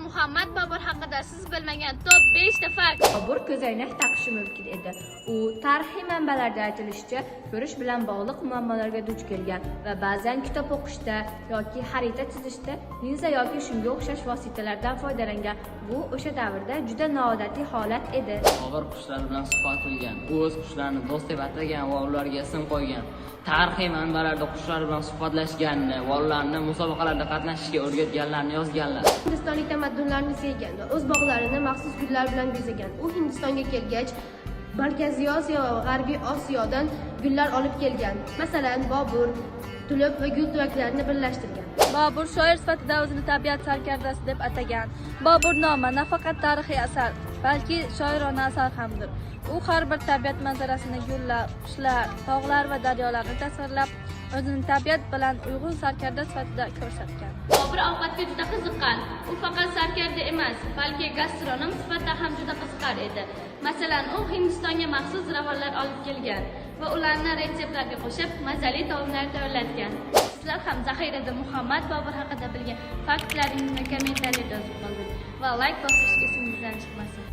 Muhammad Bobur haqida siz bilmagan top 5 ta fakt. Bobur ko'zoynak taqishi mumkin edi. U tarixiy manbalarda aytilishicha, ko'rish bilan bog'liq muammolarga duch kelgan va ba'zan kitob o'qishda yoki xarita chizishda linza yoki shunga o'xshash vositalardan foydalangan. Bu o'sha davrda juda noodatiy holat edi. Bobur qushlar bilan suhbat qilgan. U o'z qushlarini do'st deb atagan va ularga ism qo'ygan. Tarixiy manbalarda qushlar bilan suhbatlashganini va ularni musobaqalarda qatnashishga o'rgatganlarini yozganlar. Hindistonlik tamaddunlarni sevgan va o'z bog'larini maxsus gullar bilan bezagan. U Hindistonga kelgach, Markaziy Osiyo va G'arbiy Osiyodan gullar olib kelgan. Masalan, Bobur tulib va gul tuyaklarini birlashtirgan. Bobur shoir sifatida o'zini tabiat sarkardasi deb atagan. Bobur nomi nafaqat tarixiy asar, balki shoirona asar hamdir. U har bir tabiat manzarasini gullar, qushlar, tog'lar va daryolarni tasvirlab, o'zini tabiat bilan uyg'un sarkarda sifatida ko'rsatgan. Bobur ovqatga juda qiziqqan. U faqat sarkarda emas, balki gastronom sifatida ham juda qiziqar edi. Masalan, u Hindistonga maxsus ziravorlar olib kelgan va ularni retseptlarga qo'shib mazali taomlar tayyorlatgan. Sizlar ham zaxirada Muhammad Bobur haqida bilgan faktlaringizni kommentariyada yozib qoldiring va like bosishga esingizdan chiqmasin.